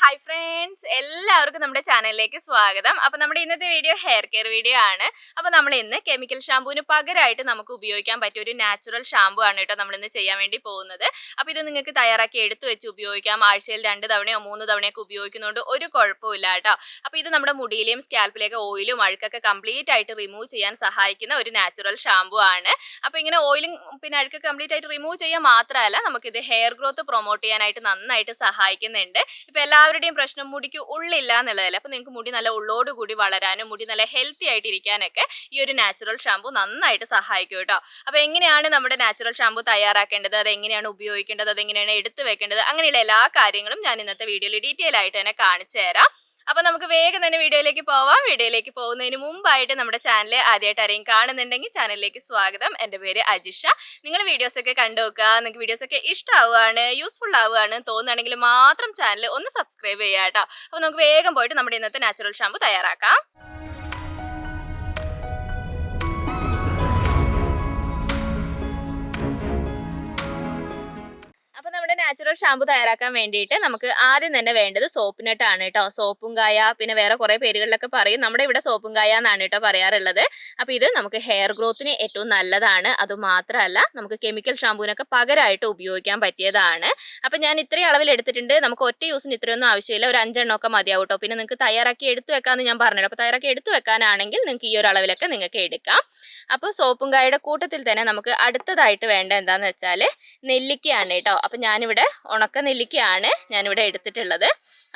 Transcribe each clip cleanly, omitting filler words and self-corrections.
Hi friends, എല്ലാവർക്കും നമ്മുടെ ചാനലിലേക്ക് സ്വാഗതം. അപ്പോൾ നമ്മുടെ ഇന്നത്തെ വീഡിയോ ഹെയർ കെയർ വീഡിയോ ആണ്. അപ്പോൾ നമ്മൾ ഇന്ന് കെമിക്കൽ ഷാംപൂവിന് പകരമായിട്ട് നമുക്ക് ഉപയോഗിക്കാൻ പറ്റിയ ഒരു നാച്ചുറൽ ഷാംപൂ ആണ് കേട്ടോ നമ്മൾ ഇന്ന് ചെയ്യാൻ വേണ്ടി പോകുന്നത്. അപ്പോൾ ഇത് നിങ്ങൾക്ക് തയ്യാറാക്കി എടുത്തു വെച്ച് ഉപയോഗിക്കാം. ആഴ്ചയിൽ 2 തവണയോ 3 തവണയൊക്കെ ഉപയോഗിക്കുന്നതുകൊണ്ട് ഒരു കുഴപ്പമില്ല കേട്ടോ. അപ്പോൾ ഇത് നമ്മുടെ മുടിയിലെയും സ്കാൽപ്പിലേക്ക് ഓയിലും അഴുക്കൊക്കെ കംപ്ലീറ്റ് ആയിട്ട് റിമൂവ് ചെയ്യാൻ സഹായിക്കുന്ന ഒരു നാച്ചുറൽ ഷാംപൂ ആണ്. അപ്പോൾ ഇങ്ങനെ ഓയിലും പിന്നെ അഴുക്കൊക്കെ കംപ്ലീറ്റ് ആയിട്ട് റിമൂവ് ചെയ്യാൻ മാത്രമല്ല നമുക്കിത് ഹെയർ ഗ്രോത്ത് പ്രൊമോട്ട് ചെയ്യാനായിട്ട് നന്നായിട്ട് സഹായിക്കുന്നുണ്ട്. ഇപ്പോൾ എല്ലാവരുടെയും പ്രശ്നം മുടിക്ക് ഉള്ളില്ല എന്നുള്ളതല്ല. അപ്പോൾ നിങ്ങൾക്ക് മുടി നല്ല ഉള്ളോട് കൂടി വളരാനും മുടി നല്ല ഹെൽത്തി ആയിട്ട് ഇരിക്കാനൊക്കെ ഈ ഒരു നാച്ചുറൽ ഷാംപൂ നന്നായിട്ട് സഹായിക്കും കേട്ടോ. അപ്പോൾ എങ്ങനെയാണ് നമ്മുടെ നാച്ചുറൽ ഷാംപൂ തയ്യാറാക്കേണ്ടത്, അതെങ്ങനെയാണ് ഉപയോഗിക്കേണ്ടത്, അതെങ്ങനെയാണ് എടുത്തു വെക്കേണ്ടത്, അങ്ങനെയുള്ള എല്ലാ കാര്യങ്ങളും ഞാൻ ഇന്നത്തെ വീഡിയോയിൽ ഡീറ്റെയിൽ ആയിട്ട് തന്നെ കാണിച്ചു തരാം. അപ്പോൾ നമുക്ക് വേഗം തന്നെ വീഡിയോയിലേക്ക് പോവാം. വീഡിയോയിലേക്ക് പോകുന്നതിന് മുമ്പായിട്ട് നമ്മുടെ ചാനൽ ആദ്യമായിട്ട് ആരെയും കാണുന്നുണ്ടെങ്കിൽ ചാനലിലേക്ക് സ്വാഗതം. എൻ്റെ പേര് അജിഷ. നിങ്ങൾ വീഡിയോസൊക്കെ കണ്ടു നോക്കുക. നിങ്ങൾക്ക് വീഡിയോസൊക്കെ ഇഷ്ടമാവുകയാണ്, യൂസ്ഫുൾ ആവുകയാണ് തോന്നുകയാണെങ്കിൽ മാത്രം ചാനൽ ഒന്ന് സബ്സ്ക്രൈബ് ചെയ്യുക കേട്ടോ. അപ്പോൾ നമുക്ക് വേഗം പോയിട്ട് നമ്മുടെ ഇന്നത്തെ നാച്ചുറൽ ഷാംപൂ തയ്യാറാക്കാം. അപ്പോൾ നമ്മുടെ നാച്ചുറൽ ഷാംപൂ തയ്യാറാക്കാൻ വേണ്ടിയിട്ട് നമുക്ക് ആദ്യം തന്നെ വേണ്ടത് സോപ്പിനട്ട് ആണ് കേട്ടോ. സോപ്പും കായ, പിന്നെ വേറെ കുറേ പേരുകളിലൊക്കെ പറയും. നമ്മുടെ ഇവിടെ സോപ്പും കായ എന്നാണ് കേട്ടോ പറയാറുള്ളത്. അപ്പോൾ ഇത് നമുക്ക് ഹെയർ ഗ്രോത്തിന് ഏറ്റവും നല്ലതാണ്. അതുമാത്രമല്ല നമുക്ക് കെമിക്കൽ ഷാംപൂവിനൊക്കെ പകരമായിട്ട് ഉപയോഗിക്കാൻ പറ്റിയതാണ്. അപ്പോൾ ഞാൻ ഇത്രയും അളവിൽ എടുത്തിട്ടുണ്ട്. നമുക്ക് ഒറ്റ യൂസിന് ഇത്രയൊന്നും ആവശ്യമില്ല, ഒരു 5 എണ്ണമൊക്കെ മതിയാവും കേട്ടോ. പിന്നെ നിങ്ങൾക്ക് തയ്യാറാക്കി എടുത്തു വെക്കാമെന്ന് ഞാൻ പറഞ്ഞല്ലോ. അപ്പോൾ തയ്യാറാക്കി എടുത്തു വെക്കാനാണെങ്കിൽ നിങ്ങൾക്ക് ഈ ഒരു അളവിലൊക്കെ നിങ്ങൾക്ക് എടുക്കാം. അപ്പോൾ സോപ്പും കായയുടെ കൂട്ടത്തിൽ തന്നെ നമുക്ക് അടുത്തതായിട്ട് വേണ്ട എന്താണെന്ന് വെച്ചാൽ നെല്ലിക്കയാണ് കേട്ടോ. അപ്പോൾ ഞാനിവിടെ ഉണക്ക നെല്ലിക്കയാണ് ഞാനിവിടെ എടുത്തിട്ടുള്ളത്.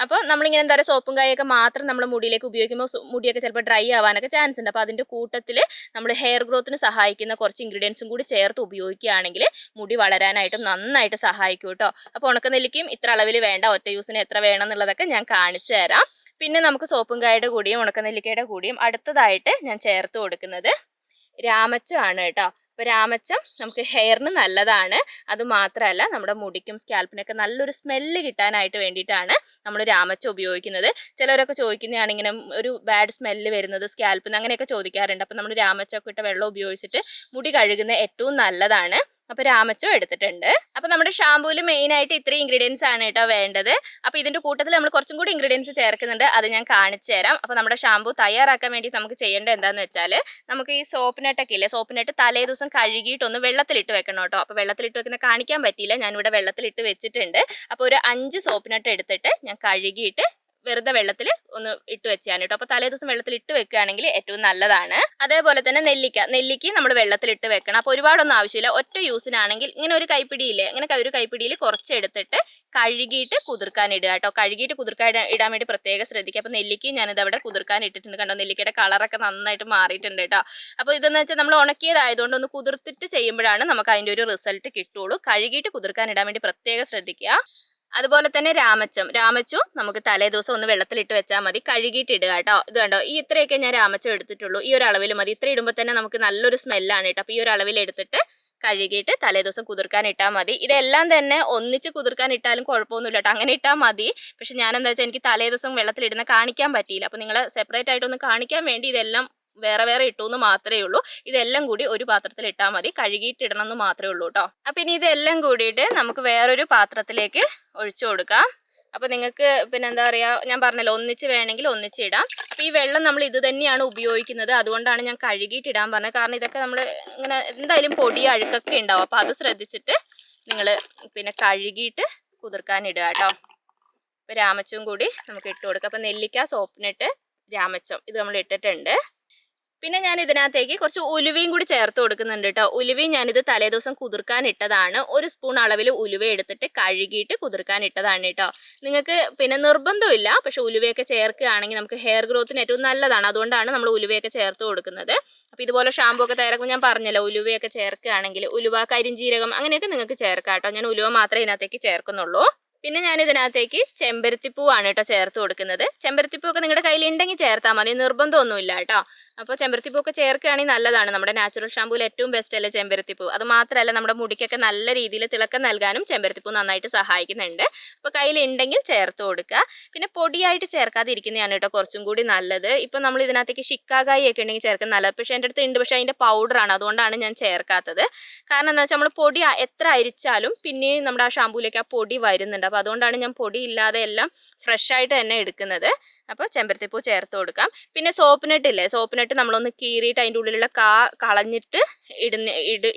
അപ്പോൾ നമ്മളിങ്ങനെ എന്താ പറയുക, സോപ്പും കായൊക്കെ മാത്രം നമ്മൾ മുടിയിലേക്ക് ഉപയോഗിക്കുമ്പോൾ മുടിയൊക്കെ ചിലപ്പോൾ ഡ്രൈ ആവാനൊക്കെ ചാൻസ് ഉണ്ട്. അപ്പോൾ അതിൻ്റെ കൂട്ടത്തിൽ നമ്മൾ ഹെയർ ഗ്രോത്തിന് സഹായിക്കുന്ന കുറച്ച് ഇൻഗ്രീഡിയൻസും കൂടി ചേർത്ത് ഉപയോഗിക്കുകയാണെങ്കിൽ മുടി വളരാനായിട്ടും നന്നായിട്ട് സഹായിക്കും കേട്ടോ. അപ്പോൾ ഉണക്ക നെല്ലിക്കയും ഇത്ര അളവിൽ വേണ്ട, ഒറ്റ യൂസിന് എത്ര വേണം എന്നുള്ളതൊക്കെ ഞാൻ കാണിച്ചു തരാം. പിന്നെ നമുക്ക് സോപ്പും കായയുടെ കൂടിയും ഉണക്ക നെല്ലിക്കയുടെ കൂടിയും അടുത്തതായിട്ട് ഞാൻ ചേർത്ത് കൊടുക്കുന്നത് രാമച്ചം ആണ് കേട്ടോ. അപ്പോൾ രാമച്ചം നമുക്ക് ഹെയറിന് നല്ലതാണ്. അതുമാത്രമല്ല നമ്മുടെ മുടിക്കും സ്കാൽപ്പിനൊക്കെ നല്ലൊരു സ്മെല്ല് കിട്ടാനായിട്ട് വേണ്ടിയിട്ടാണ് നമ്മൾ രാമച്ചം ഉപയോഗിക്കുന്നത്. ചിലരൊക്കെ ചോദിക്കുന്നതാണ് ഇങ്ങനെ ഒരു ബാഡ് സ്മെല്ല് വരുന്നത് സ്കാൽപ്പിൽ നിന്ന്, അങ്ങനെയൊക്കെ ചോദിക്കാറുണ്ട്. അപ്പോൾ നമ്മൾ രാമച്ചമൊക്കെ ഇട്ട വെള്ളം ഉപയോഗിച്ചിട്ട് മുടി കഴുകുന്നത് ഏറ്റവും നല്ലതാണ്. അപ്പോൾ രാമച്ചം എടുത്തിട്ടുണ്ട്. അപ്പോൾ നമ്മുടെ ഷാംപൂവിൽ മെയിനായിട്ട് ഇത്രയും ഇൻഗ്രീഡിയൻസ് ആണ് കേട്ടോ വേണ്ടത്. അപ്പോൾ ഇതിൻ്റെ കൂട്ടത്തിൽ നമ്മൾ കുറച്ചും കൂടി ഇൻഗ്രീഡിയൻസ് ചേർക്കുന്നുണ്ട്, അത് ഞാൻ കാണിച്ചു തരാം. അപ്പോൾ നമ്മുടെ ഷാംപൂ തയ്യാറാക്കാൻ വേണ്ടി നമുക്ക് ചെയ്യേണ്ടത് എന്താണെന്ന് വെച്ചാൽ, നമുക്ക് ഈ സോപ്പിനട്ടൊക്കെ ഇല്ലേ, സോപ്പിനട്ട് തലേ ദിവസം കഴുകിയിട്ടൊന്ന് വെള്ളത്തിലിട്ട് വെക്കണം കേട്ടോ. അപ്പോൾ വെള്ളത്തിലിട്ട് വെക്കുന്ന കാണിക്കാൻ പറ്റിയില്ല, ഞാനിവിടെ വെള്ളത്തിലിട്ട് വെച്ചിട്ടുണ്ട്. അപ്പോൾ ഒരു 5 സോപ്പിനട്ട് എടുത്തിട്ട് ഞാൻ കഴുകിയിട്ട് വെറുതെ വെള്ളത്തിൽ ഒന്ന് ഇട്ട് വെച്ചാണ് കേട്ടോ. അപ്പോൾ തലേ ദിവസം വെള്ളത്തിൽ ഇട്ട് വെക്കുകയാണെങ്കിൽ ഏറ്റവും നല്ലതാണ്. അതേപോലെ തന്നെ നെല്ലിക്ക നമ്മൾ വെള്ളത്തിലിട്ട് വെക്കണം. അപ്പോൾ ഒരുപാടൊന്നും ആവശ്യമില്ല, ഒറ്റ യൂസിനാണെങ്കിൽ ഇങ്ങനെ ഒരു കൈപ്പിടിയില്ലേ, ഇങ്ങനെ ഒരു കൈപ്പിടിയിൽ കുറച്ച് എടുത്തിട്ട് കഴുകിയിട്ട് കുതിർക്കാൻ ഇടുക കേട്ടോ. കഴുകിയിട്ട് കുതിർക്കാൻ ഇടാൻ വേണ്ടി പ്രത്യേകം ശ്രദ്ധിക്കുക. അപ്പോൾ നെല്ലിക്കയും ഞാനിത് അവിടെ കുതിർക്കാൻ ഇട്ടിട്ടുണ്ട് കണ്ടോ. നെല്ലിക്കയുടെ കളറൊക്കെ നന്നായിട്ട് മാറിയിട്ടുണ്ട് കേട്ടോ. അപ്പോൾ ഇതെന്ന് വെച്ചാൽ നമ്മൾ ഉണക്കിയതായതുകൊണ്ട് ഒന്ന് കുതിർത്തിട്ട് ചെയ്യുമ്പോഴാണ് നമുക്ക് അതിൻ്റെ ഒരു റിസൾട്ട് കിട്ടുള്ളൂ. കഴുകിയിട്ട് കുതിർക്കാൻ ഇടാൻ വേണ്ടി പ്രത്യേകം ശ്രദ്ധിക്കുക. അതുപോലെ തന്നെ രാമച്ചും നമുക്ക് തലേ ദിവസം ഒന്ന് വെള്ളത്തിലിട്ട് വെച്ചാൽ മതി, കഴുകിയിട്ട് ഇടുക കേട്ടോ. ഇത് കണ്ടോ, ഈ ഇത്രയൊക്കെ ഞാൻ രാമച്ചം എടുത്തിട്ടുള്ളൂ. ഈ ഒരു അളവിൽ മതി. ഇത്ര ഇടുമ്പോൾ തന്നെ നമുക്ക് നല്ലൊരു സ്മെല്ലാണ് കേട്ടോ. അപ്പോൾ ഈ ഒരു അളവിൽ എടുത്തിട്ട് കഴുകിയിട്ട് തലേ ദിവസം കുതിർക്കാൻ ഇട്ടാൽ മതി. ഇതെല്ലാം തന്നെ ഒന്നിച്ച് കുതിർക്കാൻ ഇട്ടാലും കുഴപ്പമൊന്നുമില്ല കേട്ടോ, അങ്ങനെ ഇട്ടാൽ മതി. പക്ഷെ ഞാൻ എന്താ വെച്ചാൽ എനിക്ക് തലേ ദിവസം വെള്ളത്തിലിടുന്ന കാണിക്കാൻ പറ്റിയില്ല. അപ്പോൾ നിങ്ങളെ സെപ്പറേറ്റ് ആയിട്ടൊന്ന് കാണിക്കാൻ വേണ്ടി ഇതെല്ലാം വേറെ വേറെ ഇട്ടു എന്ന് മാത്രമേ ഉള്ളൂ. ഇതെല്ലാം കൂടി ഒരു പാത്രത്തിൽ ഇട്ടാൽ മതി, കഴുകിയിട്ട് ഇടണം എന്ന് മാത്രമേ ഉള്ളൂ കേട്ടോ. അപ്പം ഇനി ഇതെല്ലാം കൂടിയിട്ട് നമുക്ക് വേറൊരു പാത്രത്തിലേക്ക് ഒഴിച്ചു കൊടുക്കാം. അപ്പോൾ നിങ്ങൾക്ക് പിന്നെ എന്താ പറയുക, ഞാൻ പറഞ്ഞല്ലോ ഒന്നിച്ച് വേണമെങ്കിൽ ഒന്നിച്ചിടാം. അപ്പോൾ ഈ വെള്ളം നമ്മൾ ഇത് തന്നെയാണ് ഉപയോഗിക്കുന്നത്, അതുകൊണ്ടാണ് ഞാൻ കഴുകിയിട്ട് ഇടാൻ പറഞ്ഞത്. കാരണം ഇതൊക്കെ നമ്മൾ ഇങ്ങനെ എന്തായാലും പൊടി അഴുക്കൊക്കെ ഉണ്ടാവും. അപ്പോൾ അത് ശ്രദ്ധിച്ചിട്ട് നിങ്ങൾ പിന്നെ കഴുകിയിട്ട് കുതിർക്കാൻ ഇടുക കേട്ടോ. അപ്പോൾ രാമച്ചവും കൂടി നമുക്ക് ഇട്ട് കൊടുക്കാം. അപ്പോൾ നെല്ലിക്ക, സോപ്പിനിട്ട്, രാമച്ചം ഇത് നമ്മൾ ഇട്ടിട്ടുണ്ട്. പിന്നെ ഞാൻ ഇതിനകത്തേക്ക് കുറച്ച് ഉലുവയും കൂടി ചേർത്ത് കൊടുക്കുന്നുണ്ട് കേട്ടോ. ഉലുവയും ഞാനിത് തലേ ദിവസം കുതിർക്കാൻ ഇട്ടതാണ്. 1 സ്പൂൺ അളവിൽ ഉലുവ എടുത്തിട്ട് കഴുകിയിട്ട് കുതിർക്കാൻ ഇട്ടതാണ് കേട്ടോ. നിങ്ങൾക്ക് പിന്നെ നിർബന്ധമില്ല, പക്ഷെ ഉലുവയൊക്കെ ചേർക്കുകയാണെങ്കിൽ നമുക്ക് ഹെയർ ഗ്രോത്തിന് ഏറ്റവും നല്ലതാണ്. അതുകൊണ്ടാണ് നമ്മൾ ഉലുവയൊക്കെ ചേർത്ത് കൊടുക്കുന്നത്. അപ്പോൾ ഇതുപോലെ ഷാമ്പൂ ഒക്കെ തയ്യാറാക്കുമ്പോൾ ഞാൻ പറഞ്ഞല്ലോ, ഉലുവയൊക്കെ ചേർക്കുകയാണെങ്കിൽ ഉലുവ, കരിഞ്ജീരകം അങ്ങനെയൊക്കെ നിങ്ങൾക്ക് ചേർക്കാം കേട്ടോ. ഞാൻ ഉലുവ മാത്രമേ ഇതിനകത്തേക്ക് ചേർക്കുന്നുള്ളൂ. പിന്നെ ഞാൻ ഇതിനകത്തേക്ക് ചെമ്പരത്തിപ്പൂവാണ് കേട്ടോ ചേർത്ത് കൊടുക്കുന്നത്. ചെമ്പരത്തിപ്പൂവൊക്കെ നിങ്ങളുടെ കയ്യിൽ ഉണ്ടെങ്കിൽ ചേർത്താൽ മതി, നിർബന്ധമൊന്നുമില്ല കേട്ടോ. അപ്പോൾ ചെമ്പരത്തിപ്പൂവൊക്കെ ചേർക്കുകയാണെങ്കിൽ നല്ലതാണ്. നമ്മുടെ നാച്ചുറൽ ഷാമ്പൂവിൽ ഏറ്റവും ബെസ്റ്റ് അല്ലേ ചെമ്പരത്തിപ്പൂ. അത് മാത്രമല്ല നമ്മുടെ മുടിക്കൊക്കെ നല്ല രീതിയിൽ തിളക്കം നൽകാനും ചെമ്പരത്തിപ്പൂ നന്നായിട്ട് സഹായിക്കുന്നുണ്ട്. അപ്പോൾ കയ്യിൽ ഉണ്ടെങ്കിൽ ചേർത്ത് കൊടുക്കുക. പിന്നെ പൊടിയായിട്ട് ചേർക്കാതിരിക്കുന്നതാണ് കേട്ടോ കുറച്ചും കൂടി നല്ലത്. ഇപ്പം നമ്മൾ ഇതിനകത്തേക്ക് ഷിക്കാകായി ഒക്കെ ഉണ്ടെങ്കിൽ ചേർക്കുന്നത് നല്ലത്. പക്ഷേ എൻ്റെ അടുത്ത് ഉണ്ട്, പക്ഷേ അതിൻ്റെ പൗഡറാണ്, അതുകൊണ്ടാണ് ഞാൻ ചേർക്കാത്തത്. കാരണം എന്താ വെച്ചാൽ നമ്മൾ പൊടി എത്ര അരിച്ചാലും പിന്നെയും നമ്മുടെ ആ ഷാമ്പൂയിലേക്ക് ആ പൊടി വരുന്നുണ്ട്. അപ്പോൾ അതുകൊണ്ടാണ് ഞാൻ പൊടി ഇല്ലാതെ എല്ലാം ഫ്രഷ് ആയിട്ട് തന്നെ എടുക്കുന്നത്. അപ്പോൾ ചെമ്പരത്തിപ്പൂ ചേർത്ത് കൊടുക്കാം. പിന്നെ സോപ്പിനട്ട് ഇല്ലേ, സോപ്പിനട്ട് നമ്മളൊന്ന് കീറിയിട്ട് അതിൻ്റെ ഉള്ളിലുള്ള കളഞ്ഞിട്ട്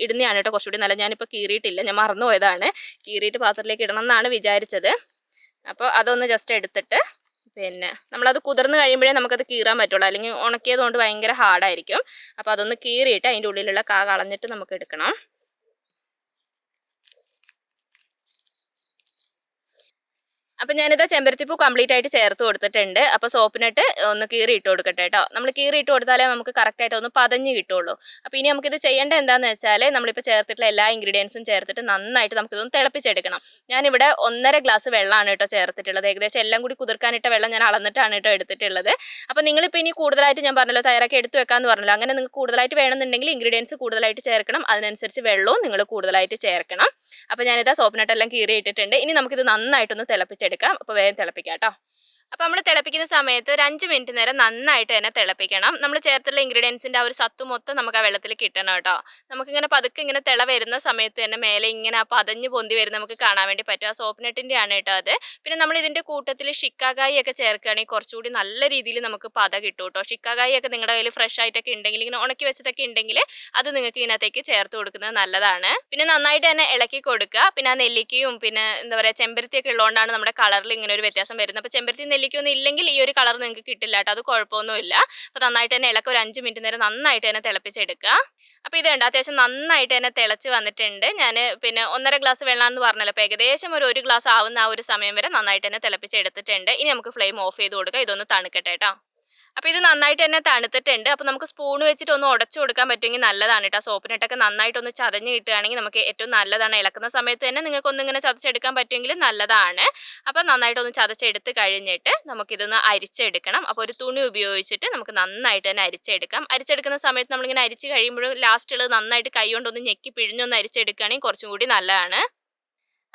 ഇടുന്നതാണ് കേട്ടോ കുറച്ചുകൂടി നല്ല. ഞാനിപ്പോൾ കീറിയിട്ടില്ല, ഞാൻ മറന്നുപോയതാണ്. കീറിയിട്ട് പാത്രത്തിലേക്ക് ഇടണം എന്നാണ് വിചാരിച്ചത്. അപ്പോൾ അതൊന്ന് ജസ്റ്റ് എടുത്തിട്ട് പിന്നെ നമ്മളത് കുതിർന്ന് കഴിയുമ്പോഴേ നമുക്കത് കീറാൻ പറ്റുള്ളൂ, അല്ലെങ്കിൽ ഉണക്കിയത് കൊണ്ട് ഭയങ്കര ഹാർഡായിരിക്കും. അപ്പോൾ അതൊന്ന് കീറിയിട്ട് അതിൻ്റെ ഉള്ളിലുള്ള കളഞ്ഞിട്ട് നമുക്ക് എടുക്കണം. അപ്പം ഞാനിത് ചെമ്പരത്തിപ്പൂ കംപ്ലീറ്റ് ആയിട്ട് ചേർത്ത് കൊടുത്തിട്ടുണ്ട്. അപ്പോൾ സോപ്പിനിട്ട് ഒന്ന് കീറി ഇട്ട് കൊടുക്കട്ടെ കേട്ടോ. നമ്മൾ കീറി ഇട്ട് കൊടുത്താലേ നമുക്ക് കറക്റ്റായിട്ട് ഒന്ന് പതഞ്ഞ് കിട്ടുള്ളൂ. അപ്പോൾ ഇനി നമുക്കിത് ചെയ്യേണ്ട എന്താണെന്ന് വെച്ചാൽ നമ്മളിപ്പോൾ ചേർത്തിട്ടുള്ള എല്ലാ ഇൻഗ്രീഡിയൻസും ചേർത്തിട്ട് നന്നായിട്ട് നമുക്കിതൊന്ന് തിളപ്പിച്ചെടുക്കണം. ഞാനിവിടെ 1.5 ഗ്ലാസ് വെള്ളമാണ് കേട്ടോ ചേർത്തിട്ടുള്ളത്. ഏകദേശം എല്ലാം കൂടി കുതിർക്കാനിട്ട വെള്ളം ഞാൻ അളന്നിട്ടാണ് കേട്ടോ എടുത്തിട്ടുള്ളത്. അപ്പോൾ നിങ്ങളിപ്പോൾ ഇനി കൂടുതലായിട്ട് ഞാൻ പറഞ്ഞല്ലോ തയ്യാറാക്കി എടുത്തു വെക്കാമെന്ന് പറഞ്ഞല്ലോ, അങ്ങനെ നിങ്ങൾക്ക് കൂടുതലായിട്ട് വേണമെന്നുണ്ടെങ്കിൽ ഇൻഗ്രീഡിയൻസ് കൂടുതലായിട്ട് ചേർക്കണം, അതിനനുസരിച്ച് വെള്ളവും നിങ്ങൾ കൂടുതലായിട്ട് ചേർക്കണം. അപ്പോൾ ഞാനിതാ സോപ്പിനട്ടെല്ലാം കീറി ഇട്ടിട്ടുണ്ട്. ഇനി നമുക്കിത് നന്നായിട്ടൊന്ന് തിളപ്പിച്ചെടുക്കാം. അപ്പോൾ വേഗം തിളപ്പിക്കാം കേട്ടോ. അപ്പോൾ നമ്മൾ തിളപ്പിക്കുന്ന സമയത്ത് ഒരു 5 മിനിറ്റ് നേരം നന്നായിട്ട് തന്നെ തിളപ്പിക്കണം. നമ്മൾ ചേർത്തുള്ള ഇൻഗ്രീഡിയൻസിൻ്റെ ആ ഒരു സത്ത് മൊത്തം നമുക്ക് ആ വെള്ളത്തിൽ കിട്ടണം കേട്ടോ. നമുക്കിങ്ങനെ പതുക്കെ ഇങ്ങനെ തിള വരുന്ന സമയത്ത് തന്നെ മേലെ ഇങ്ങനെ ആ പതഞ്ഞ് പൊന്തി വരുന്ന നമുക്ക് കാണാൻ വേണ്ടി പറ്റും. ആ സോപ്പിനട്ടിൻ്റെ ആണ് കേട്ടോ അത്. പിന്നെ നമ്മൾ ഇതിൻ്റെ കൂട്ടത്തിൽ ഷിക്കാകായി ഒക്കെ ചേർക്കുകയാണെങ്കിൽ കുറച്ചുകൂടി നല്ല രീതിയിൽ നമുക്ക് പത കിട്ടും കേട്ടോ. ഷിക്കാകായി ഒക്കെ നിങ്ങളുടെ കയ്യിൽ ഫ്രഷ് ആയിട്ടൊക്കെ ഉണ്ടെങ്കിൽ, ഇങ്ങനെ ഉണക്കി വെച്ചതൊക്കെ ഉണ്ടെങ്കിൽ അത് നിങ്ങൾക്ക് ഇതിനകത്തേക്ക് ചേർത്ത് കൊടുക്കുന്നത് നല്ലതാണ്. പിന്നെ നന്നായിട്ട് തന്നെ ഇളക്കി കൊടുക്കുക. പിന്നെ ആ നെല്ലിക്കയും പിന്നെ എന്താ പറയുക ചെമ്പരത്തിയൊക്കെ ഉള്ളതുകൊണ്ടാണ് നമ്മുടെ കളറിൽ ഇങ്ങനെ ഒരു വ്യത്യാസം വരുന്നത്. അപ്പോൾ ചെമ്പരത്തി നെല്ലിക്കൊന്നും ഇല്ലെങ്കിൽ ഈ ഒരു കളർ നിങ്ങൾക്ക് കിട്ടില്ല കേട്ടോ, അത് കുഴപ്പമൊന്നുമില്ല. അപ്പോൾ നന്നായിട്ട് തന്നെ ഇളക്കുക. ഒരു 5 മിനിറ്റ് നേരം നന്നായിട്ട് തന്നെ തിളപ്പിച്ചെടുക്കുക. അപ്പോൾ ഇത് കണ്ടോ അത്യാവശ്യം നന്നായിട്ട് തന്നെ തിളച്ച് വന്നിട്ടുണ്ട്. ഞാൻ പിന്നെ 1.5 ഗ്ലാസ് വെള്ളമാണെന്ന് പറഞ്ഞല്ലോ, അപ്പോൾ ഏകദേശം ഒരു ഗ്ലാസ് ആവുന്ന ആ ഒരു സമയം വരെ നന്നായിട്ട് തന്നെ തിളപ്പിച്ചെടുത്തിട്ടുണ്ട്. ഇനി നമുക്ക് ഫ്ലെയിം ഓഫ് ചെയ്ത് കൊടുക്കുക. ഇതൊന്ന് തണുക്കട്ടെ കേട്ടോ. അപ്പോൾ ഇത് നന്നായിട്ട് തന്നെ തണുത്തിട്ടുണ്ട്. അപ്പോൾ നമുക്ക് സ്പൂൺ വെച്ചിട്ട് ഒന്ന് ഉടച്ചു കൊടുക്കാൻ പറ്റുമെങ്കിൽ നല്ലതാണ് കേട്ടോ. സോപ്പിനിട്ടൊക്കെ നന്നായിട്ടൊന്ന് ചതഞ്ഞ് കിട്ടുകയാണെങ്കിൽ നമുക്ക് ഏറ്റവും നല്ലതാണ്. ഇളക്കുന്ന സമയത്ത് തന്നെ നിങ്ങൾക്ക് ഒന്നിങ്ങനെ ചതച്ചെടുക്കാൻ പറ്റുമെങ്കിൽ നല്ലതാണ്. അപ്പോൾ നന്നായിട്ടൊന്ന് ചതച്ചെടുത്ത് കഴിഞ്ഞിട്ട് നമുക്കിതൊന്ന് അരിച്ചെടുക്കണം. അപ്പോൾ ഒരു തുണി ഉപയോഗിച്ചിട്ട് നമുക്ക് നന്നായിട്ട് തന്നെ അരിച്ചെടുക്കാം. അരിച്ചെടുക്കുന്ന സമയത്ത് നമ്മളിങ്ങനെ അരിച്ച് കഴിയുമ്പോൾ ലാസ്റ്റുള്ളത് നന്നായിട്ട് കൈ കൊണ്ടൊന്ന് ഞെക്കി പിഴിഞ്ഞൊന്ന് അരിച്ചെടുക്കുകയാണെങ്കിൽ കുറച്ചും കൂടി നല്ലതാണ്.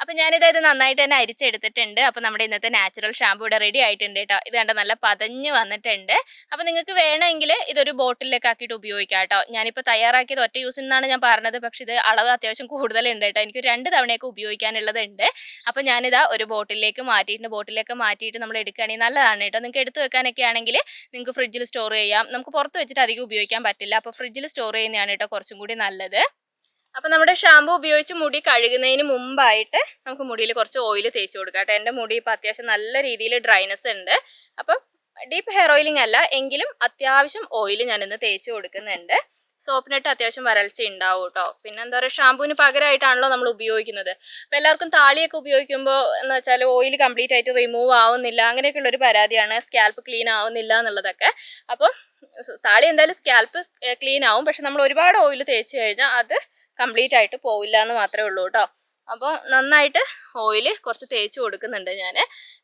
അപ്പോൾ ഞാനിത് നന്നായിട്ട് തന്നെ അരിച്ചെടുത്തിട്ടുണ്ട്. അപ്പോൾ നമ്മുടെ ഇന്നത്തെ നാച്ചുറൽ ഷാമ്പൂ ഇവിടെ റെഡി ആയിട്ടുണ്ട് കേട്ടോ. ഇത് കണ്ട നല്ല പതഞ്ഞ് വന്നിട്ടുണ്ട്. അപ്പോൾ നിങ്ങൾക്ക് വേണമെങ്കിൽ ഇതൊരു ബോട്ടിലൊക്കെ ആക്കിയിട്ട് ഉപയോഗിക്കാം കേട്ടോ. ഞാനിപ്പോൾ തയ്യാറാക്കിയത് ഒറ്റ യൂസിൽ നിന്നാണ് ഞാൻ പറഞ്ഞത്, പക്ഷേ ഇത് അളവ് അത്യാവശ്യം കൂടുതലുണ്ട് കേട്ടോ. എനിക്ക് 2 തവണയൊക്കെ ഉപയോഗിക്കാനുള്ളതുണ്ട്. അപ്പോൾ ഞാനിതാ ഒരു ബോട്ടിലേക്ക് മാറ്റിയിട്ട് നമ്മൾ എടുക്കുകയാണെങ്കിൽ നല്ലതാണ് കേട്ടോ. നിങ്ങൾക്ക് എടുത്ത് വെക്കാനൊക്കെ ആണെങ്കിൽ നിങ്ങൾക്ക് ഫ്രിഡ്ജിൽ സ്റ്റോർ ചെയ്യാം. നമുക്ക് പുറത്ത് വെച്ചിട്ട് അധികം ഉപയോഗിക്കാൻ പറ്റില്ല. അപ്പോൾ ഫ്രിഡ്ജിൽ സ്റ്റോർ ചെയ്യുന്നതാണ് കേട്ടോ കുറച്ചും കൂടി നല്ലത്. അപ്പോൾ നമ്മുടെ ഷാമ്പൂ ഉപയോഗിച്ച് മുടി കഴുകുന്നതിന് മുമ്പായിട്ട് നമുക്ക് മുടിയിൽ കുറച്ച് ഓയിൽ തേച്ച് കൊടുക്കാം കേട്ടോ. എൻ്റെ മുടി ഇപ്പോൾ അത്യാവശ്യം നല്ല രീതിയിൽ ഡ്രൈനെസ് ഉണ്ട്. അപ്പം ഡീപ്പ് ഹെയർ ഓയിലിംഗ് അല്ല എങ്കിലും അത്യാവശ്യം ഓയിൽ ഞാനിന്ന് തേച്ച് കൊടുക്കുന്നുണ്ട്. സോപ്പിനിട്ട് അത്യാവശ്യം വരൾച്ച ഉണ്ടാവും കേട്ടോ. പിന്നെ എന്താ പറയുക, ഷാമ്പൂവിന് പകരമായിട്ടാണല്ലോ നമ്മൾ ഉപയോഗിക്കുന്നത്. അപ്പോൾ എല്ലാവർക്കും താളിയൊക്കെ ഉപയോഗിക്കുമ്പോൾ എന്ന് വെച്ചാൽ ഓയിൽ കംപ്ലീറ്റ് ആയിട്ട് റിമൂവ് ആവുന്നില്ല, അങ്ങനെയൊക്കെയുള്ളൊരു പരാതിയാണ്. സ്കാൽപ്പ് ക്ലീൻ ആവുന്നില്ല എന്നുള്ളതൊക്കെ. അപ്പം താളി എന്തായാലും സ്കാൽപ്പ് ക്ലീൻ ആവും, പക്ഷെ നമ്മൾ ഒരുപാട് ഓയിൽ തേച്ച് കഴിഞ്ഞാൽ അത് കംപ്ലീറ്റ് ആയിട്ട് പോവില്ല എന്ന് മാത്രമേ ഉള്ളൂ കേട്ടോ. അപ്പോൾ നന്നായിട്ട് ഓയിൽ കുറച്ച് തേച്ച് കൊടുക്കുന്നുണ്ട് ഞാൻ.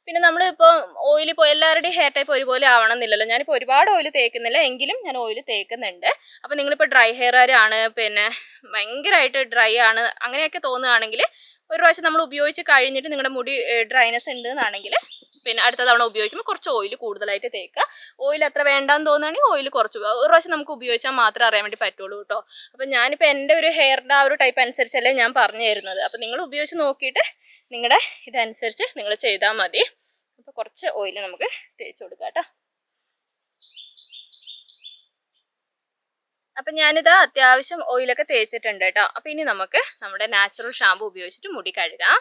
പിന്നെ നമ്മളിപ്പോൾ ഓയിൽ ഇപ്പോൾ എല്ലാവരുടെയും ഹെയർ ടൈപ്പ് ഒരുപോലെ ആവണമെന്നില്ലല്ലോ. ഞാനിപ്പോൾ ഒരുപാട് ഓയിൽ തേക്കുന്നില്ല, എങ്കിലും ഞാൻ ഓയിൽ തേക്കുന്നുണ്ട്. അപ്പോൾ നിങ്ങളിപ്പോൾ ഡ്രൈ ഹെയറാണ്, പിന്നെ ഭയങ്കരമായിട്ട് ഡ്രൈ ആണ് അങ്ങനെയൊക്കെ തോന്നുകയാണെങ്കിൽ ഒരു പ്രാവശ്യം നമ്മൾ ഉപയോഗിച്ച് കഴിഞ്ഞിട്ട് നിങ്ങളുടെ മുടി ഡ്രൈനെസ് ഉണ്ട് എന്നാണെങ്കിൽ പിന്നെ അടുത്ത തവണ ഉപയോഗിക്കുമ്പോൾ കുറച്ച് ഓയിൽ കൂടുതലായിട്ട് തേക്കുക. ഓയിൽ അത്ര വേണ്ടാന്ന് തോന്നുകയാണെങ്കിൽ ഓയിൽ കുറച്ച് ഒരു പ്രാവശ്യം നമുക്ക് ഉപയോഗിച്ചാൽ മാത്രമേ അറിയാൻ വേണ്ടി പറ്റുള്ളൂ കേട്ടോ. അപ്പോൾ ഞാനിപ്പോൾ എൻ്റെ ഒരു ഹെയറിൻ്റെ ആ ഒരു ടൈപ്പ് അനുസരിച്ചല്ലേ ഞാൻ പറഞ്ഞു തരുന്നത്. അപ്പോൾ നിങ്ങൾ ഉപയോഗിച്ച് നോക്കിയിട്ട് നിങ്ങളുടെ ഇതനുസരിച്ച് നിങ്ങൾ ചെയ്താൽ മതി. അപ്പോൾ കുറച്ച് ഓയിൽ നമുക്ക് തേച്ച് കൊടുക്കാം കേട്ടോ. അപ്പം ഞാനിത് അത്യാവശ്യം ഓയിലൊക്കെ തേച്ചിട്ടുണ്ട് കേട്ടോ. അപ്പോൾ ഇനി നമുക്ക് നമ്മുടെ നാച്ചുറൽ ഷാമ്പു ഉപയോഗിച്ചിട്ട് മുടി കഴുകാം.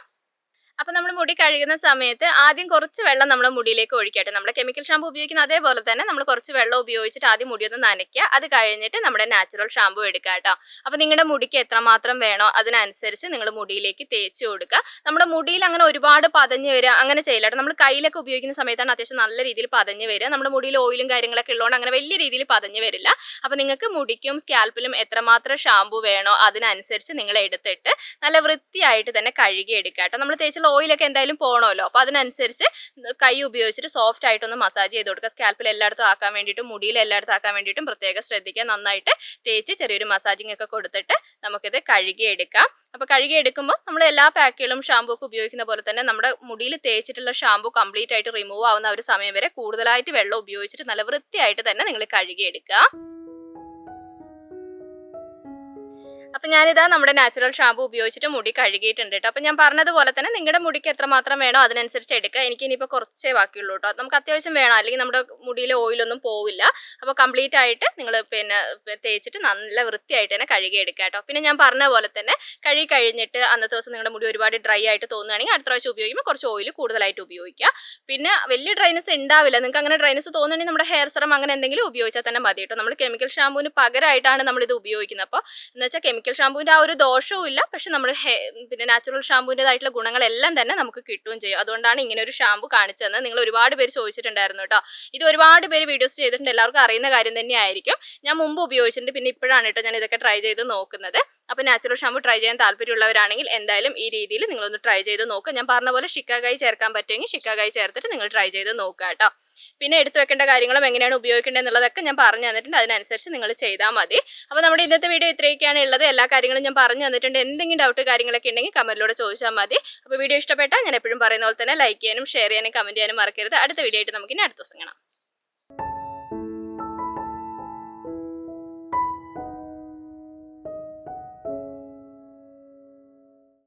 അപ്പോൾ നമ്മൾ മുടി കഴുകുന്ന സമയത്ത് ആദ്യം കുറച്ച് വെള്ളം നമ്മുടെ മുടിയിലേക്ക് ഒഴിക്കട്ടെ. നമ്മൾ കെമിക്കൽ ഷാമ്പു ഉപയോഗിക്കുന്ന അതേപോലെ തന്നെ നമ്മൾ കുറച്ച് വെള്ളം ഉപയോഗിച്ചിട്ട് ആദ്യം മുടിയൊന്ന് നനയ്ക്കുക. അത് കഴിഞ്ഞിട്ട് നമ്മുടെ നാച്ചുറൽ ഷാമ്പു എടുക്കുക കേട്ടോ. അപ്പോൾ നിങ്ങളുടെ മുടിക്ക് എത്രമാത്രം വേണോ അതിനനുസരിച്ച് നിങ്ങൾ മുടിയിലേക്ക് തേച്ച് കൊടുക്കുക. നമ്മുടെ മുടിയിൽ അങ്ങനെ ഒരുപാട് പതഞ്ഞ് വരിക അങ്ങനെ ചെയ്യില്ല കേട്ടോ. നമ്മൾ കയ്യിലൊക്കെ ഉപയോഗിക്കുന്ന സമയത്താണ് അത്യാവശ്യം നല്ല രീതിയിൽ പതഞ്ഞ് വരിക. നമ്മുടെ മുടിയിൽ ഓയിലും കാര്യങ്ങളൊക്കെ ഉള്ളതുകൊണ്ട് അങ്ങനെ വലിയ രീതിയിൽ പതഞ്ഞ് വരില്ല. അപ്പോൾ നിങ്ങൾക്ക് മുടിക്കും സ്കാൽപ്പിലും എത്രമാത്രം ഷാമ്പു വേണോ അതിനനുസരിച്ച് നിങ്ങൾ എടുത്തിട്ട് നല്ല വൃത്തിയായിട്ട് തന്നെ കഴുകി എടുക്കുക കേട്ടോ. നമ്മൾ തേച്ചുള്ള ഓയിലൊക്കെ എന്തായാലും പോകണമല്ലോ. അപ്പോൾ അതിനനുസരിച്ച് കൈ ഉപയോഗിച്ചിട്ട് സോഫ്റ്റ് ആയിട്ടൊന്ന് മസാജ് ചെയ്ത് കൊടുക്കുക. സ്കാൽപ്പിൽ എല്ലായിടത്തും ആക്കാൻ വേണ്ടിയിട്ടും മുടിയിൽ എല്ലായിടത്തും ആക്കാൻ വേണ്ടിയിട്ടും പ്രത്യേകം ശ്രദ്ധിക്കുക. നന്നായിട്ട് തേച്ച് ചെറിയൊരു മസാജിങ് ഒക്കെ കൊടുത്തിട്ട് നമുക്കിത് കഴുകിയെടുക്കാം. അപ്പോൾ കഴുകിയെടുക്കുമ്പോൾ നമ്മൾ എല്ലാ പാക്കുകളും ഷാമ്പൂ ഒക്കെ ഉപയോഗിക്കുന്ന പോലെ തന്നെ നമ്മുടെ മുടിയിൽ തേച്ചിട്ടുള്ള ഷാമ്പൂ കംപ്ലീറ്റ് ആയിട്ട് റിമൂവ് ആവുന്ന ഒരു സമയം വരെ കൂടുതലായിട്ട് വെള്ളം ഉപയോഗിച്ചിട്ട് നല്ല വൃത്തിയായിട്ട് തന്നെ നിങ്ങൾ കഴുകിയെടുക്കുക. അപ്പൊ ഞാനിതാ നമ്മുടെ നാച്ചുറൽ ഷാമ്പു ഉപയോഗിച്ചിട്ട് മുടി കഴുകിയിട്ടുണ്ട് കേട്ടോ. അപ്പൊ ഞാൻ പറഞ്ഞതുപോലെ തന്നെ നിങ്ങളുടെ മുടിക്ക് എത്രമാത്രം വേണോ അതിനനുസരിച്ച് എടുക്കുക. എനിക്ക് ഇനിയിപ്പോൾ കുറച്ചേ ബാക്കിയുള്ളൂ കേട്ടോ. നമുക്ക് അത്യാവശ്യം വേണം, അല്ലെങ്കിൽ നമ്മുടെ മുടിയിലെ ഓയിലൊന്നും പോവില്ല. അപ്പോൾ കംപ്ലീറ്റ് ആയിട്ട് നിങ്ങൾ പിന്നെ തേച്ചിട്ട് നല്ല വൃത്തിയായിട്ട് തന്നെ കഴുകി എടുക്കുക കേട്ടോ. പിന്നെ ഞാൻ പറഞ്ഞ പോലെ തന്നെ കഴുകി കഴിഞ്ഞിട്ട് അന്നത്തെ ദിവസം നിങ്ങളുടെ മുടി ഒരുപാട് ഡ്രൈ ആയിട്ട് തോന്നുകയാണെങ്കിൽ അടുത്ത പ്രാവശ്യം ഉപയോഗിക്കുമ്പോൾ കുറച്ച് ഓയിൽ കൂടുതലായിട്ട് ഉപയോഗിക്കുക. പിന്നെ വലിയ ഡ്രൈനസ് ഉണ്ടാവില്ല, നിങ്ങൾക്ക് അങ്ങനെ ഡ്രൈനസ് തോന്നുകയാണെങ്കിൽ നമ്മുടെ ഹെയർ സെറം അങ്ങനെ എന്തെങ്കിലും ഉപയോഗിച്ചാൽ തന്നെ മതി കേട്ടോ. നമ്മൾ കെമിക്കൽ ഷാമ്പൂവിന് പകരമായിട്ടാണ് നമ്മളിത് ഉപയോഗിക്കുന്നത്. അപ്പോൾ എന്ന് വെച്ചാൽ കെമിക്കൽ ഷാമ്പൂവിൻ്റെ ആ ഒരു ദോഷവും ഇല്ല, പക്ഷെ നമ്മൾ പിന്നെ നാച്ചുറൽ ഷാമ്പൂവിൻ്റെതായിട്ടുള്ള ഗുണങ്ങളെല്ലാം തന്നെ നമുക്ക് കിട്ടുകയും ചെയ്യും. അതുകൊണ്ടാണ് ഇങ്ങനെ ഒരു ഷാമ്പു കാണിച്ചു തന്നത്. നിങ്ങൾ ഒരുപാട് പേര് ചോദിച്ചിട്ടുണ്ടായിരുന്നു കേട്ടോ. ഇത് ഒരുപാട് പേര് വീഡിയോസ് ചെയ്തിട്ടുണ്ട്, എല്ലാവർക്കും അറിയുന്ന കാര്യം തന്നെയായിരിക്കും. ഞാൻ മുമ്പ് ഉപയോഗിച്ചിട്ടുണ്ട്, പിന്നെ ഇപ്പോഴാണ് കേട്ടോ ഞാൻ ഇതൊക്കെ ട്രൈ ചെയ്ത് നോക്കുന്നത്. അപ്പോൾ നാച്ചുറൽ ഷാമ്പു ട്രൈ ചെയ്യാൻ താല്പര്യമുള്ളവരാണെങ്കിൽ എന്തായാലും ഈ രീതിയിൽ നിങ്ങളൊന്ന് ട്രൈ ചെയ്ത് നോക്കുക. ഞാൻ പറഞ്ഞ പോലെ ഷിക്കാകായി ചേർക്കാൻ പറ്റുമെങ്കിൽ ഷിക്കാകായി ചേർത്തിട്ട് നിങ്ങൾ ട്രൈ ചെയ്ത് നോക്കുക കേട്ടോ. പിന്നെ എടുത്തു വെക്കേണ്ട കാര്യങ്ങളും എങ്ങനെയാണ് ഉപയോഗിക്കേണ്ടത് എന്നുള്ളതൊക്കെ ഞാൻ പറഞ്ഞു തന്നിട്ടുണ്ട്, അതിനനുസരിച്ച് നിങ്ങൾ ചെയ്താൽ മതി. അപ്പോൾ നമ്മുടെ ഇന്നത്തെ വീഡിയോ ഇത്രയൊക്കെയാണ് ഉള്ളത്. എല്ലാ കാര്യങ്ങളും ഞാൻ പറഞ്ഞു തന്നിട്ടുണ്ട്. എന്തെങ്കിലും ഡൗട്ട് കാര്യങ്ങളൊക്കെ ഉണ്ടെങ്കിൽ കമന്റിലൂടെ ചോദിച്ചാൽ മതി. അപ്പോൾ വീഡിയോ ഇഷ്ടപ്പെട്ടാൽ ഞാൻ എപ്പോഴും പറയുന്ന പോലെ തന്നെ ലൈക്ക് ചെയ്യാനും ഷെയർ ചെയ്യാനും കമന്റ് ചെയ്യാനും മറക്കരുത്. അടുത്ത വീഡിയോ ആയിട്ട് നമുക്ക് ഇനി അടുത്ത ദിവസം കാണാം.